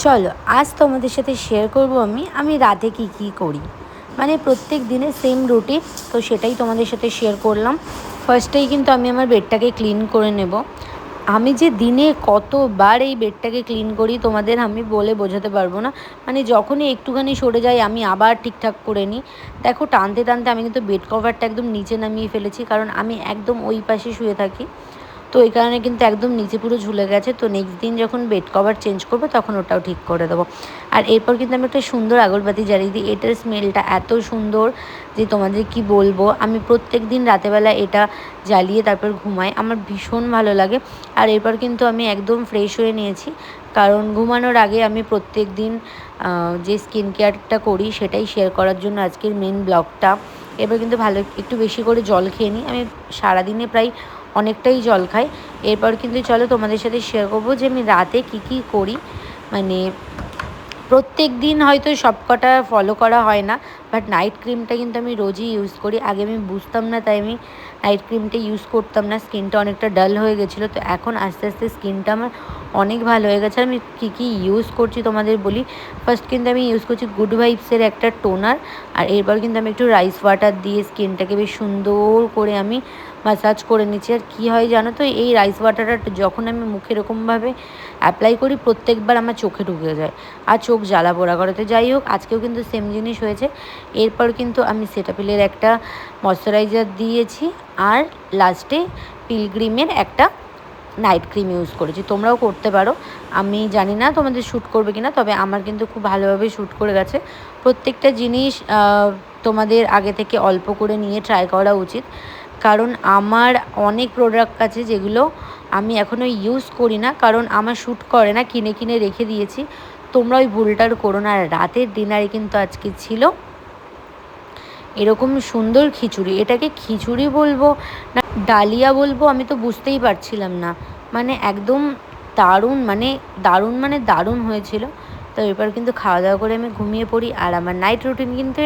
চলো আজ তোমাদের সাথে শেয়ার করব আমি রাতে কি করি। মানে প্রত্যেক দিনের সেম রুটিন, তো সেটাই তোমাদের সাথে শেয়ার করলাম। ফার্স্টেই কিন্তু আমি আমার বেডটাকে ক্লিন করে নেব। আমি যে দিনে কতবার এই বেডটাকে ক্লিন করি তোমাদের আমি বলে বোঝাতে পারবো না। মানে যখনই একটুখানি সরে যাই আমি আবার ঠিকঠাক করে নিই। দেখো টানতে টানতে আমি কিন্তু বেড কভারটা একদম নিচে নামিয়ে ফেলেছি, কারণ আমি একদম ওই পাশে শুয়ে থাকি। তো এই কারণে কিন্তু একদম নিচে পুরো ঝুলে গেছে। তো নেক্সট দিন যখন বেড কভার চেঞ্জ করবো তখন ওটাও ঠিক করে দেবো। আর এরপর কিন্তু আমি একটা সুন্দর আগরবাতি জ্বালিয়ে দিই। এটার স্মেলটা এত সুন্দর যে তোমাদের কি বলবো। আমি প্রত্যেক দিন রাতেবেলা এটা জ্বালিয়ে তারপর ঘুমাই, আমার ভীষণ ভালো লাগে। আর এরপর কিন্তু আমি একদম ফ্রেশ হয়ে নিয়েছি, কারণ ঘুমানোর আগে আমি প্রত্যেক দিন যে স্কিন কেয়ারটা করি সেটাই শেয়ার করার জন্য আজকের মেন ব্লগটা। এবার কিন্তু ভালো একটু বেশি করে জল খেয়ে নিই। আমি সারাদিনে প্রায় অনেকটাই জল খাই। এরপর কিন্তু চলো তোমাদের সাথে শেয়ার করবো যে আমি রাতে কি করি। মানে প্রত্যেক দিন হয়তো সব কটা ফলো করা হয় না, বাট নাইট ক্রিমটা কিন্তু আমি রোজই ইউজ করি। আগে আমি বুঝতাম না, তাই আমি নাইট ক্রিমটা ইউজ করতাম না, স্কিনটা অনেকটা ডাল হয়ে গেছিলো। তো এখন আস্তে আস্তে স্কিনটা আমার অনেক ভালো হয়ে গেছে। আমি কী ইউজ করছি তোমাদের বলি। ফার্স্ট কিন্তু আমি ইউজ করছি গুড ভাইবসের একটা টোনার। আর এরপর কিন্তু আমি একটু রাইস ওয়াটার দিয়ে স্কিনটাকে বেশ সুন্দর করে আমি ম্যাসাজ করে নিচ্ছি। আর কী হয় জানো তো, এই রাইস ওয়াটারটা যখন আমি মুখে এরকমভাবে অ্যাপ্লাই করি প্রত্যেকবার আমার চোখে ঢুকে যায় আর চোখ জ্বালা পোড়া করে। তো যাই হোক, আজকেও কিন্তু সেম জিনিস হয়েছে। এরপর কিন্তু আমি সেটাফিলের একটা ময়শ্চারাইজার দিয়েছি, আর লাস্টে পিলগ্রিমের একটা নাইট ক্রিম ইউজ করেছি। তোমরাও করতে পারো, আমি জানি না তোমাদের শ্যুট করবে কিনা, তবে আমার কিন্তু খুব ভালোভাবে শ্যুট করে গেছে। প্রত্যেকটা জিনিস তোমাদের আগে থেকে অল্প করে নিয়ে ট্রাই করা উচিত, কারণ আমার অনেক প্রোডাক্ট আছে যেগুলো আমি এখনও ইউজ করি না, কারণ আমার শ্যুট করে না, কিনে রেখে দিয়েছি। তোমরা ওই ভুলটার করো না। আর রাতের ডিনারে কিন্তু আজকে ছিল এরকম সুন্দর খিচুড়ি। এটাকে খিচুড়ি বলবো না ডালিয়া বলবো আমি তো বুঝতেই পারছিলাম না। মানে একদম দারুণ, দারুণ হয়েছিল। তো এরপর কিন্তু খাওয়া দাওয়া করে আমি ঘুমিয়ে পড়ি। আর আমার নাইট রুটিন কিন্তু